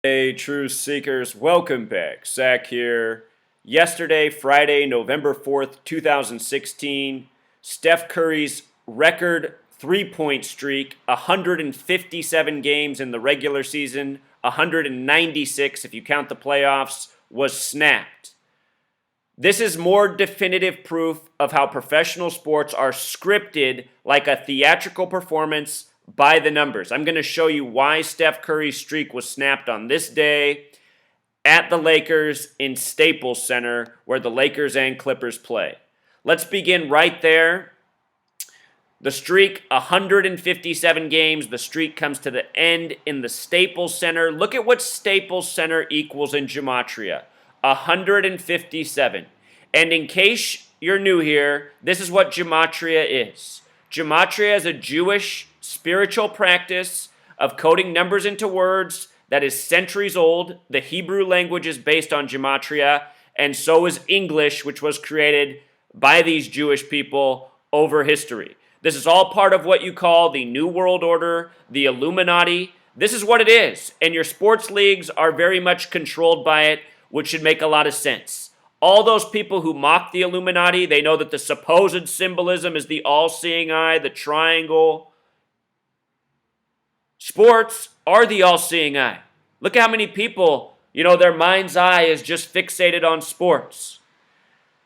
Hey, True Seekers, welcome back. Zach here. Yesterday, Friday, November 4th, 2016, Steph Curry's record three-point streak, 157 games in the regular season, 196 if you count the playoffs, was snapped. This is more definitive proof of how professional sports are scripted like a theatrical performance by the numbers. I'm going to show you why Steph Curry's streak was snapped on this day at the Lakers in Staples Center, where the Lakers and Clippers play. Let's begin right there. The streak, 157 games. The streak comes to the end in the Staples Center. Look at what Staples Center equals in gematria. 157. And in case you're new here, this is what gematria is. Gematria is a Jewish spiritual practice of coding numbers into words that is centuries old. The Hebrew language is based on gematria, and so is English, which was created by these Jewish people over history. This is all part of what you call the New World Order, the Illuminati. This is what it is, and your sports leagues are very much controlled by it, which should make a lot of sense. All those people who mock the Illuminati, they know that the supposed symbolism is the all-seeing eye, the triangle. Sports are the all-seeing eye. Look at how many people, their mind's eye is just fixated on sports.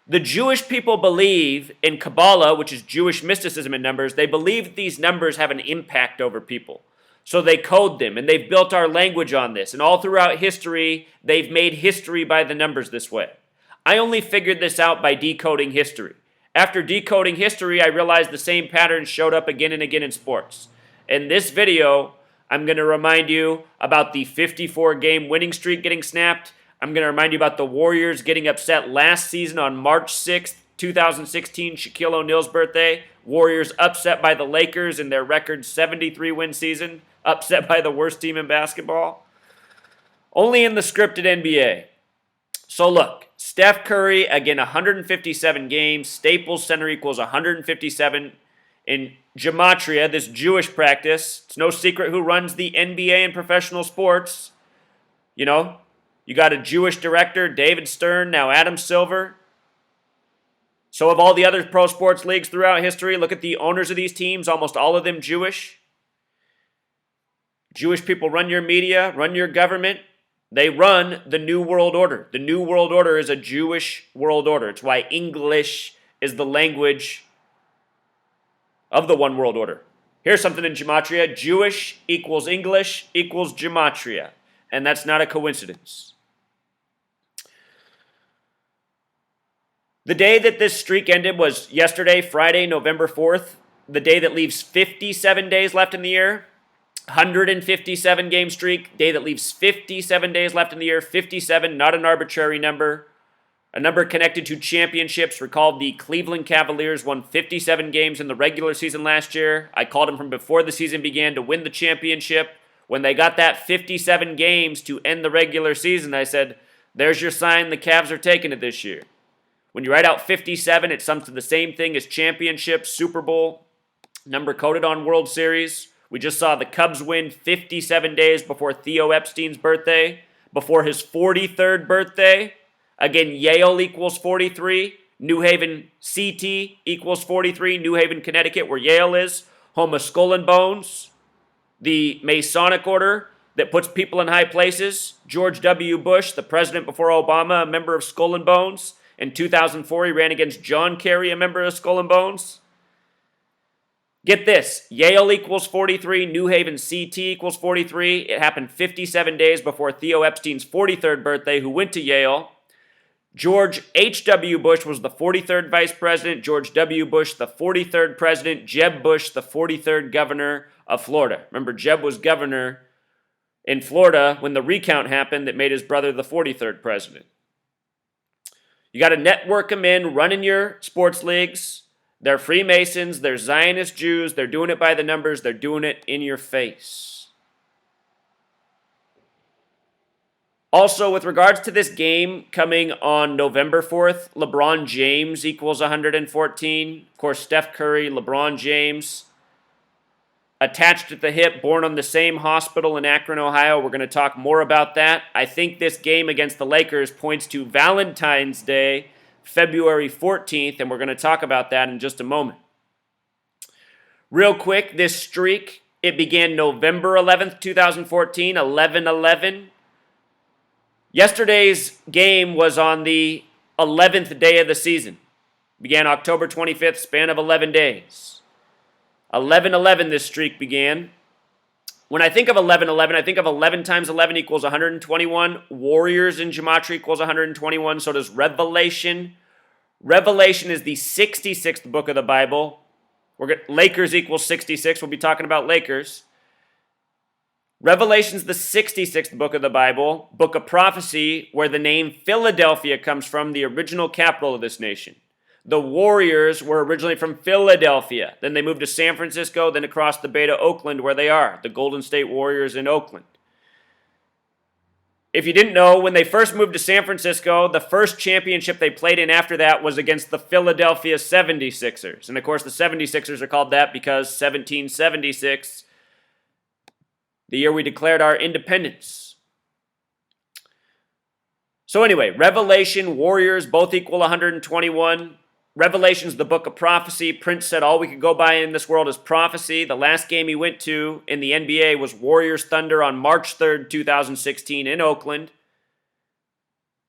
The Jewish people believe in Kabbalah, which is Jewish mysticism in numbers. They believe that these numbers have an impact over people. So they code them, and they've built our language on this. And all throughout history, they've made history by the numbers this way. I only figured this out by decoding history. After decoding history, I realized the same patterns showed up again and again in sports. In this video, I'm going to remind you about the 54-game winning streak getting snapped. I'm going to remind you about the Warriors getting upset last season on March 6th, 2016, Shaquille O'Neal's birthday. Warriors upset by the Lakers in their record 73-win season, upset by the worst team in basketball. Only in the scripted NBA. So look, Steph Curry, again, 157 games. Staples Center equals 157 in gematria, this Jewish practice. It's no secret who runs the NBA and professional sports. You got a Jewish director, David Stern, now Adam Silver. So of all the other pro sports leagues throughout history, look at the owners of these teams, almost all of them Jewish. Jewish people run your media, run your government. They run the New World Order. The New World Order is a Jewish world order. It's why English is the language of the one world order. Here's something in gematria. Jewish equals English equals gematria. And that's not a coincidence. The day that this streak ended was yesterday, Friday, November 4th, the day that leaves 57 days left in the year. 157 game streak, day that leaves 57 days left in the year. 57, not an arbitrary number. A number connected to championships. Recall the Cleveland Cavaliers won 57 games in the regular season last year. I called them from before the season began to win the championship. When they got that 57 games to end the regular season, I said, there's your sign the Cavs are taking it this year. When you write out 57, it sums to the same thing as championship, Super Bowl, number coded on World Series. We just saw the Cubs win 57 days before Theo Epstein's birthday, before his 43rd birthday. Again, Yale equals 43. New Haven CT equals 43. New Haven, Connecticut, where Yale is. Home of Skull and Bones. The Masonic order that puts people in high places. George W. Bush, the president before Obama, a member of Skull and Bones. In 2004, he ran against John Kerry, a member of Skull and Bones. Get this, Yale equals 43, New Haven CT equals 43. It happened 57 days before Theo Epstein's 43rd birthday, who went to Yale. George H.W. Bush was the 43rd vice president. George W. Bush, the 43rd president. Jeb Bush, the 43rd governor of Florida. Remember, Jeb was governor in Florida when the recount happened that made his brother the 43rd president. You got to network them in, running your sports leagues. They're Freemasons, they're Zionist Jews, they're doing it by the numbers, they're doing it in your face. Also, with regards to this game coming on November 4th, LeBron James equals 114. Of course, Steph Curry, LeBron James. attached at the hip, born on the same hospital in Akron, Ohio. We're going to talk more about that. I think this game against the Lakers points to Valentine's Day, February 14th, and we're going to talk about that in just a moment. Real quick, this streak, it began November 11th, 2014, 11-11. Yesterday's game was on the 11th day of the season. Began October 25th, span of 11 days. 11-11 this streak began. When I think of 11-11, I think of 11 times 11 equals 121. Warriors in gematria equals 121. So does Revelation. Revelation is the 66th book of the Bible. Lakers equals 66. We'll be talking about Lakers. Revelation's the 66th book of the Bible, book of prophecy, where the name Philadelphia comes from, the original capital of this nation. The Warriors were originally from Philadelphia. Then they moved to San Francisco, then across the bay to Oakland, where they are, the Golden State Warriors in Oakland. If you didn't know, when they first moved to San Francisco, the first championship they played in after that was against the Philadelphia 76ers. And of course, the 76ers are called that because 1776, the year we declared our independence. So anyway, Revelation, Warriors, both equal 121. Revelation's the book of prophecy. Prince said all we could go by in this world is prophecy. The last game he went to in the NBA was Warriors Thunder on March 3rd, 2016 in Oakland.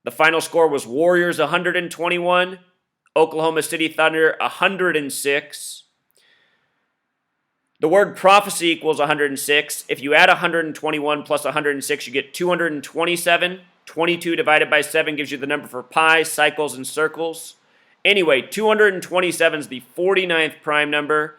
The final score was Warriors 121, Oklahoma City Thunder 106. The word prophecy equals 106. If you add 121 plus 106, you get 227. 22 divided by 7 gives you the number for pi, cycles, and circles. Anyway, 227 is the 49th prime number.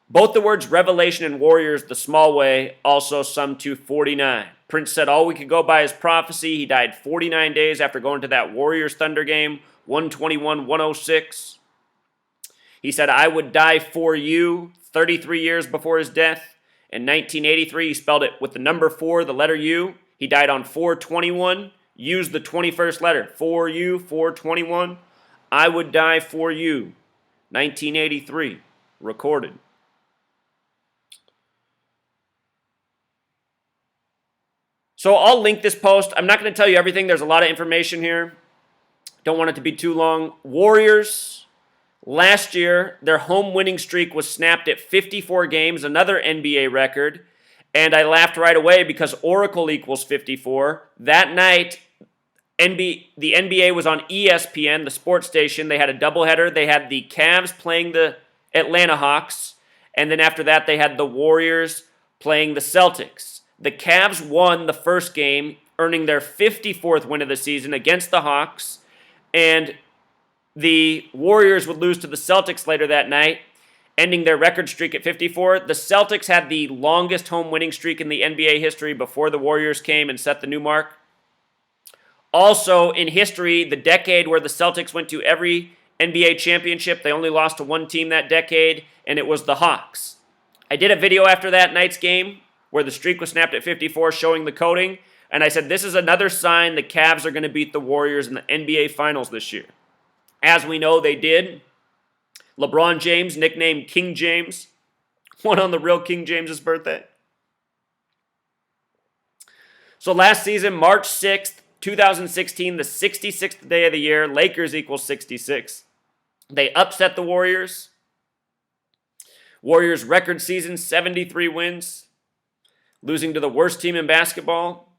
Both the words Revelation and Warriors, the small way, also sum to 49. Prince said all we could go by is prophecy. He died 49 days after going to that Warriors Thunder game, 121-106. He said, I would die for you, 33 years before his death. In 1983, he spelled it with the number 4, the letter U. He died on 4/21. Used the 21st letter. For you, 4/21. I would die for you. 1983. Recorded. So I'll link this post. I'm not going to tell you everything. There's a lot of information here. Don't want it to be too long. Warriors, last year, their home winning streak was snapped at 54 games, another NBA record. And I laughed right away because Oracle equals 54. That night, the NBA was on ESPN, the sports station. They had a doubleheader. They had the Cavs playing the Atlanta Hawks. And then after that, they had the Warriors playing the Celtics. The Cavs won the first game, earning their 54th win of the season against the Hawks. And the Warriors would lose to the Celtics later that night, ending their record streak at 54. The Celtics had the longest home winning streak in the NBA history before the Warriors came and set the new mark. Also, in history, the decade where the Celtics went to every NBA championship, they only lost to one team that decade, and it was the Hawks. I did a video after that night's game where the streak was snapped at 54 showing the coding, and I said this is another sign the Cavs are going to beat the Warriors in the NBA Finals this year. As we know, they did. LeBron James, nicknamed King James, won on the real King James's birthday. So last season, March 6th, 2016, the 66th day of the year, Lakers equals 66. They upset the Warriors. Warriors record season, 73 wins, losing to the worst team in basketball.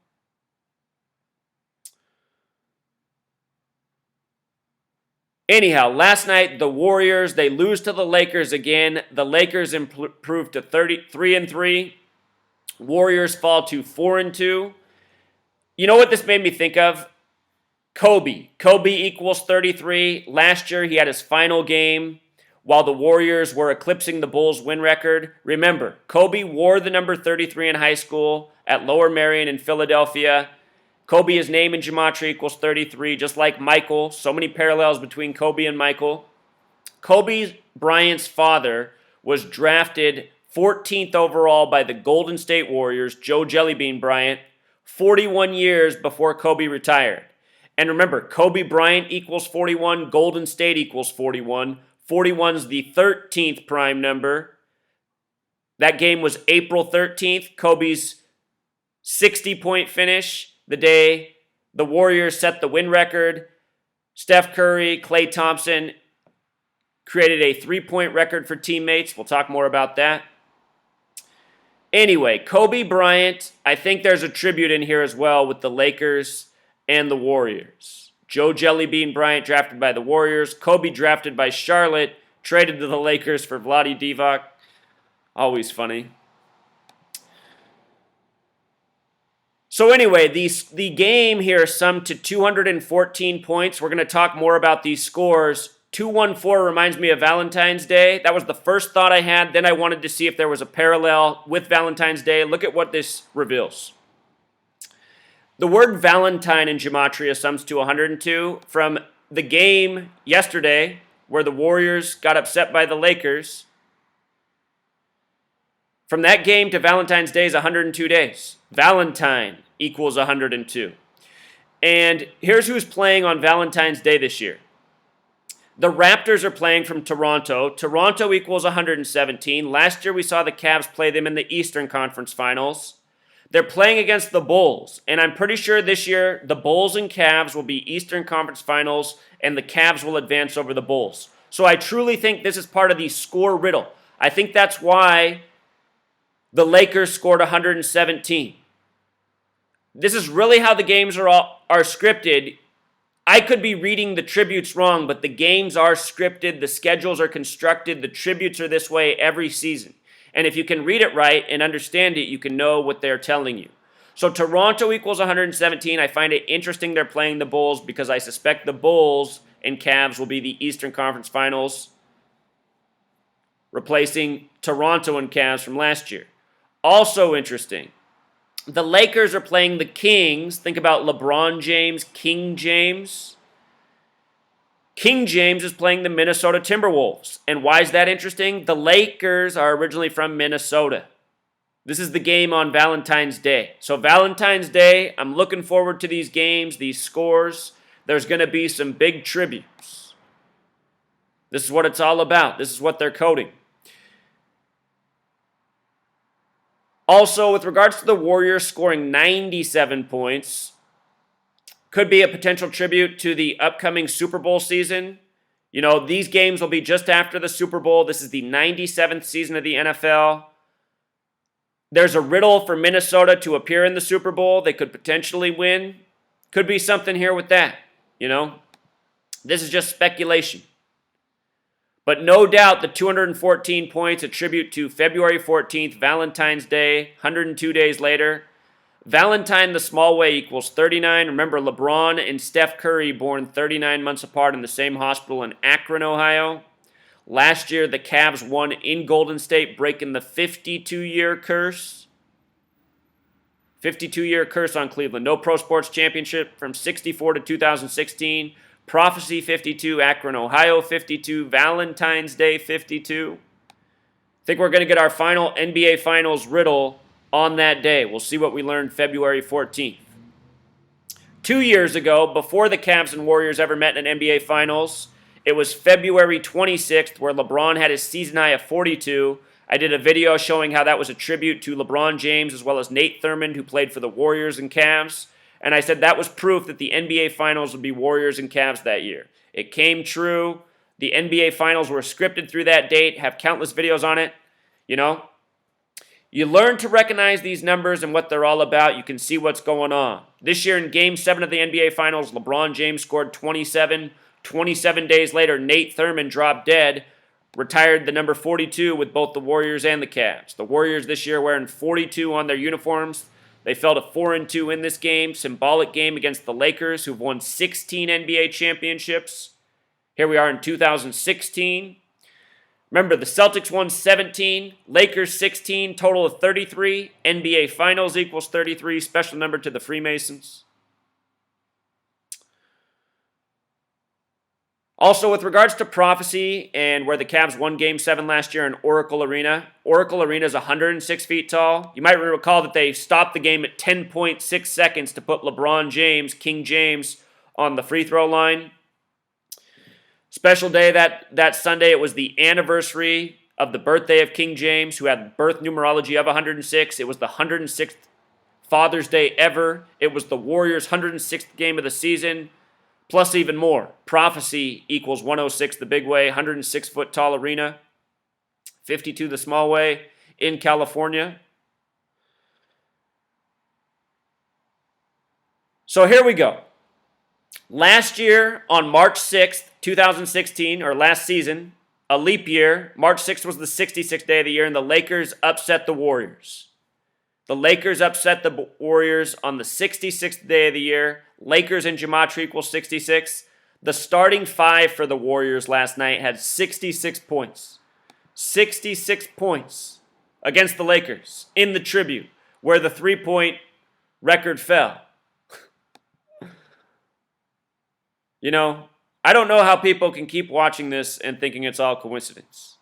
Anyhow, last night, the Warriors, they lose to the Lakers again. The Lakers improved to 3-3. Warriors fall to 4-2. You know what this made me think of? Kobe. Kobe equals 33. Last year, he had his final game while the Warriors were eclipsing the Bulls' win record. Remember, Kobe wore the number 33 in high school at Lower Merion in Philadelphia. Kobe, his name in gematria equals 33, just like Michael. So many parallels between Kobe and Michael. Kobe Bryant's father was drafted 14th overall by the Golden State Warriors, Joe Jellybean Bryant, 41 years before Kobe retired. And remember, Kobe Bryant equals 41, Golden State equals 41. 41's the 13th prime number. That game was April 13th, Kobe's 60-point finish, the day the Warriors set the win record. Steph Curry, Klay Thompson created a 3-point record for teammates. We'll talk more about that. Anyway, Kobe Bryant, I think there's a tribute in here as well with the Lakers and the Warriors. Joe Jellybean Bryant drafted by the Warriors. Kobe drafted by Charlotte, traded to the Lakers for Vlade Divac. Always funny. So anyway, the game here summed to 214 points. We're going to talk more about these scores. 214 reminds me of Valentine's Day. That was the first thought I had. Then I wanted to see if there was a parallel with Valentine's Day. Look at what this reveals. The word Valentine in gematria sums to 102. From the game yesterday where the Warriors got upset by the Lakers, from that game to Valentine's Day is 102 days. Valentine equals 102. And here's who's playing on Valentine's Day this year. The Raptors are playing from Toronto. Toronto equals 117. Last year we saw the Cavs play them in the Eastern Conference Finals. They're playing against the Bulls. And I'm pretty sure this year the Bulls and Cavs will be Eastern Conference Finals and the Cavs will advance over the Bulls. So I truly think this is part of the score riddle. I think that's why the Lakers scored 117. This is really how the games are scripted. I could be reading the tributes wrong, but the games are scripted, the schedules are constructed, the tributes are this way every season. And if you can read it right and understand it, you can know what they're telling you. So Toronto equals 117. I find it interesting they're playing the Bulls because I suspect the Bulls and Cavs will be the Eastern Conference Finals, replacing Toronto and Cavs from last year. Also interesting, the Lakers are playing the Kings. Think about LeBron James, King James. King James is playing the Minnesota Timberwolves. And why is that interesting? The Lakers are originally from Minnesota. This is the game on Valentine's Day. So Valentine's Day, I'm looking forward to these games, these scores. There's going to be some big tributes. This is what it's all about. This is what they're coding. Also, with regards to the Warriors scoring 97 points, could be a potential tribute to the upcoming Super Bowl season. You know, these games will be just after the Super Bowl. This is the 97th season of the NFL. There's a riddle for Minnesota to appear in the Super Bowl. They could potentially win. Could be something here with that, you know. This is just speculation. But no doubt the 214 points attribute to February 14th, Valentine's Day, 102 days later. Valentine the small way equals 39. Remember, LeBron and Steph Curry born 39 months apart in the same hospital in Akron, Ohio. Last year, the Cavs won in Golden State, breaking the 52-year curse. 52-year curse on Cleveland. No pro sports championship from 64 to 2016. Prophecy 52, Akron, Ohio 52, Valentine's Day 52. I think we're going to get our final NBA Finals riddle on that day. We'll see what we learned February 14th. 2 years ago, before the Cavs and Warriors ever met in an NBA Finals, it was February 26th where LeBron had his season high of 42. I did a video showing how that was a tribute to LeBron James as well as Nate Thurmond, who played for the Warriors and Cavs. And I said that was proof that the NBA Finals would be Warriors and Cavs that year. It came true. The NBA Finals were scripted through that date, have countless videos on it. You know, you learn to recognize these numbers and what they're all about. You can see what's going on. This year in Game 7 of the NBA Finals, LeBron James scored 27. 27 days later, Nate Thurmond dropped dead, retired the number 42 with both the Warriors and the Cavs. The Warriors this year wearing 42 on their uniforms. They fell to 4-2 in this game, symbolic game against the Lakers, who've won 16 NBA championships. Here we are in 2016. Remember, the Celtics won 17, Lakers 16, total of 33. NBA Finals equals 33, special number to the Freemasons. Also, with regards to prophecy and where the Cavs won Game 7 last year in Oracle Arena is 106 feet tall. You might recall that they stopped the game at 10.6 seconds to put LeBron James, King James, on the free throw line. Special day that Sunday. It was the anniversary of the birthday of King James, who had birth numerology of 106. It was the 106th Father's Day ever. It was the Warriors' 106th game of the season, plus even more. Prophecy equals 106 the big way, 106-foot tall arena, 52 the small way in California. So here we go. Last year on March 6th, 2016, or last season, a leap year, March 6th was the 66th day of the year, and the Lakers upset the Warriors. The Lakers upset the Warriors on the 66th day of the year. Lakers in gematria equals 66. The starting five for the Warriors last night had 66 points. 66 points against the Lakers in the tribute, where the three-point record fell. You know, I don't know how people can keep watching this and thinking it's all coincidence.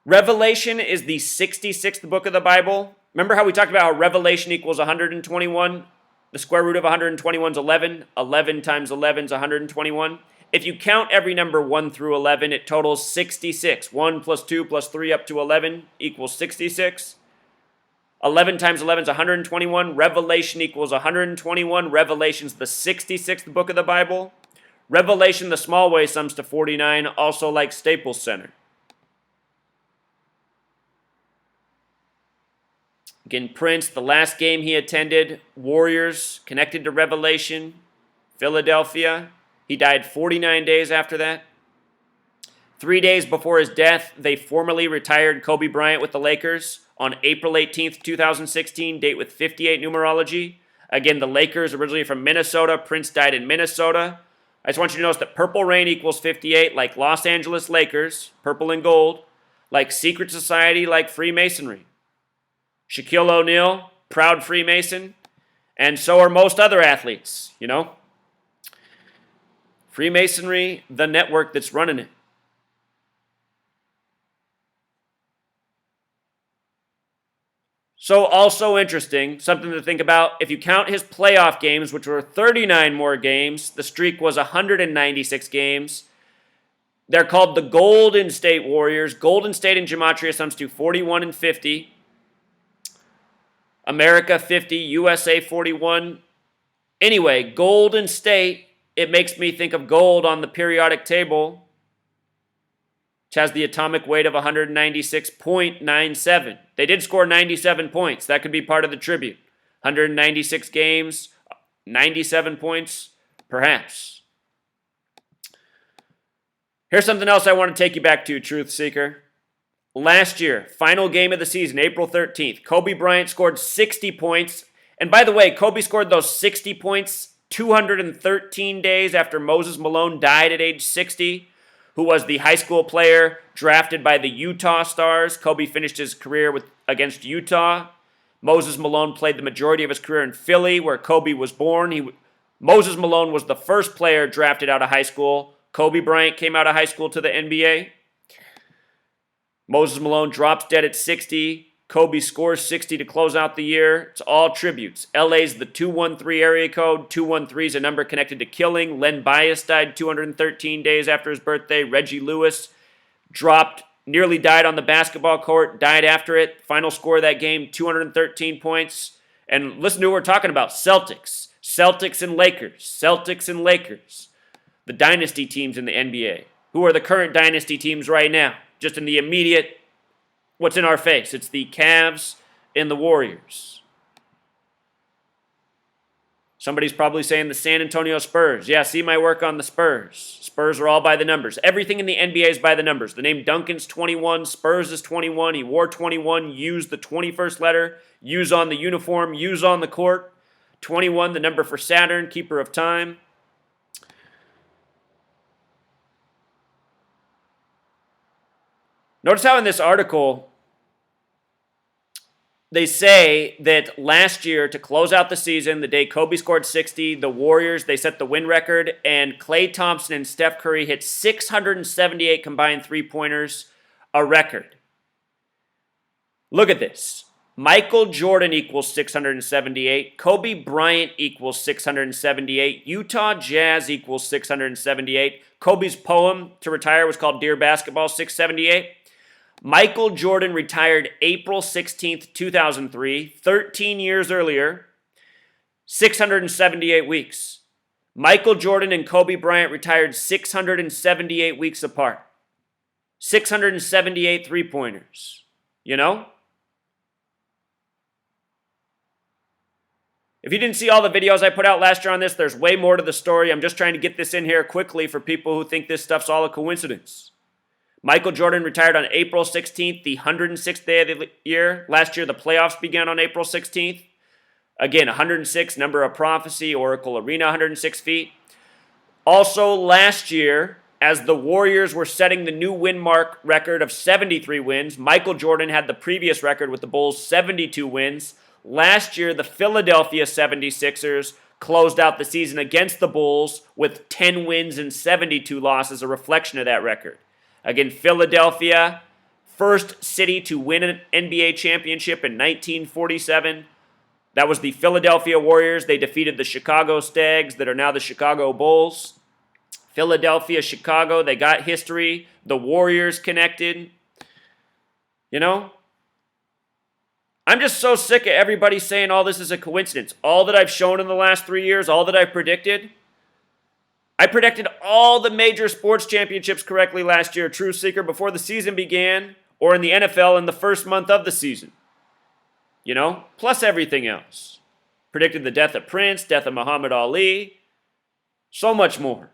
Revelation is the 66th book of the Bible. Remember how we talked about how Revelation equals 121? The square root of 121 is 11. 11 times 11 is 121. If you count every number 1 through 11, it totals 66. 1 plus 2 plus 3 up to 11 equals 66. 11 times 11 is 121. Revelation equals 121. Revelation's the 66th book of the Bible. Revelation, the small way, sums to 49, also like Staples Center. Again, Prince, the last game he attended, Warriors, connected to Revelation, Philadelphia. He died 49 days after that. 3 days before his death, they formally retired Kobe Bryant with the Lakers on April 18th, 2016, date with 58 numerology. Again, the Lakers, originally from Minnesota. Prince died in Minnesota. I just want you to notice that Purple Rain equals 58, like Los Angeles Lakers, purple and gold, like Secret Society, like Freemasonry. Shaquille O'Neal, proud Freemason, and so are most other athletes, you know. Freemasonry, the network that's running it. So also interesting, something to think about, if you count his playoff games, which were 39 more games, the streak was 196 games. They're called the Golden State Warriors. Golden State in gematria sums to 41 and 50. America 50, USA 41. Anyway, Golden State, it makes me think of gold on the periodic table, which has the atomic weight of 196.97. They did score 97 points. That could be part of the tribute. 196 games, 97 points, perhaps. Here's something else I want to take you back to, Truth Seeker. Last year, final game of the season, April 13th, Kobe Bryant scored 60 points. And by the way, Kobe scored those 60 points 213 days after Moses Malone died at age 60. Who was the high school player drafted by the Utah Stars. Kobe finished his career against Utah. Moses Malone played the majority of his career in Philly, where Kobe was born. Moses Malone was the first player drafted out of high school. Kobe Bryant came out of high school to the NBA. Moses Malone drops dead at 60. Kobe scores 60 to close out the year. It's all tributes. LA's the 213 area code. 213 is a number connected to killing. Len Bias died 213 days after his birthday. Reggie Lewis nearly died on the basketball court, died after it. Final score of that game, 213 points. And listen to what we're talking about. Celtics. Celtics and Lakers. Celtics and Lakers. The dynasty teams in the NBA. Who are the current dynasty teams right now? Just in the immediate, what's in our face? It's the Cavs and the Warriors. Somebody's probably saying the San Antonio Spurs. Yeah, see my work on the Spurs. Spurs are all by the numbers. Everything in the NBA is by the numbers. The name Duncan's 21, Spurs is 21. He wore 21, used the 21st letter, use on the uniform, use on the court. 21, the number for Saturn, keeper of time. Notice how in this article, they say that last year, to close out the season, the day Kobe scored 60, the Warriors, they set the win record, and Klay Thompson and Steph Curry hit 678 combined three-pointers, a record. Look at this. Michael Jordan equals 678. Kobe Bryant equals 678. Utah Jazz equals 678. Kobe's poem to retire was called Dear Basketball, 678. Michael Jordan retired April 16th, 2003, 13 years earlier, 678 weeks. Michael Jordan and Kobe Bryant retired 678 weeks apart. 678 three-pointers. You know? If you didn't see all the videos I put out last year on this, there's way more to the story. I'm just trying to get this in here quickly for people who think this stuff's all a coincidence. Michael Jordan retired on April 16th, the 106th day of the year. Last year, the playoffs began on April 16th. Again, 106, number of prophecy, Oracle Arena, 106 feet. Also, last year, as the Warriors were setting the new win mark record of 73 wins, Michael Jordan had the previous record with the Bulls, 72 wins. Last year, the Philadelphia 76ers closed out the season against the Bulls with 10 wins and 72 losses, a reflection of that record. Again, Philadelphia, first city to win an NBA championship in 1947. That was the Philadelphia Warriors. They defeated the Chicago Stags that are now the Chicago Bulls. Philadelphia, Chicago, they got history. The Warriors connected. You know? I'm just so sick of everybody saying all this is a coincidence. All that I've shown in the last 3 years, all that I've predicted. I predicted all the major sports championships correctly last year, True Seeker, before the season began, or in the NFL in the first month of the season. You know, plus everything else. Predicted the death of Prince, death of Muhammad Ali, so much more.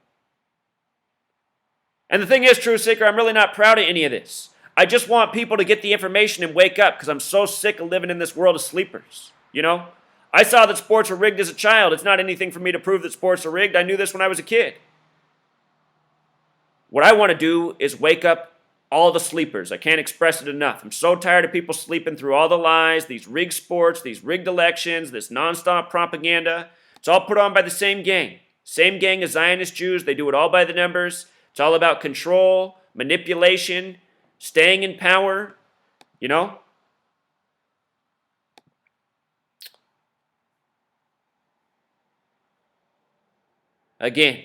And the thing is, True Seeker, I'm really not proud of any of this. I just want people to get the information and wake up because I'm so sick of living in this world of sleepers. You know? I saw that sports were rigged as a child. It's not anything for me to prove that sports are rigged. I knew this when I was a kid. What I want to do is wake up all the sleepers. I can't express it enough. I'm so tired of people sleeping through all the lies, these rigged sports, these rigged elections, this nonstop propaganda. It's all put on by the same gang. Same gang as Zionist Jews. They do it all by the numbers. It's all about control, manipulation, staying in power, you know? Again,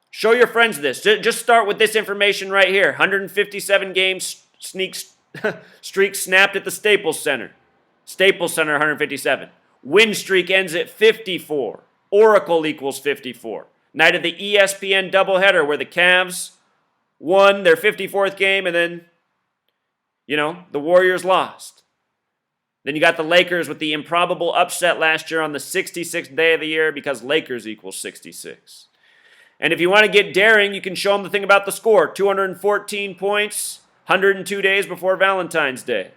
show your friends this. Just start with this information right here. 157 games streak snapped at the Staples Center. Staples Center, 157. Win streak ends at 54. Oracle equals 54. Night of the ESPN doubleheader where the Cavs won their 54th game and then, you know, the Warriors lost. Then you got the Lakers with the improbable upset last year on the 66th day of the year because Lakers equals 66. And if you want to get daring, you can show them the thing about the score. 214 points, 102 days before Valentine's Day.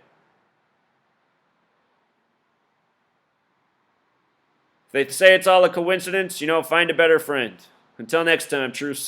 If they say it's all a coincidence, you know, find a better friend. Until next time, True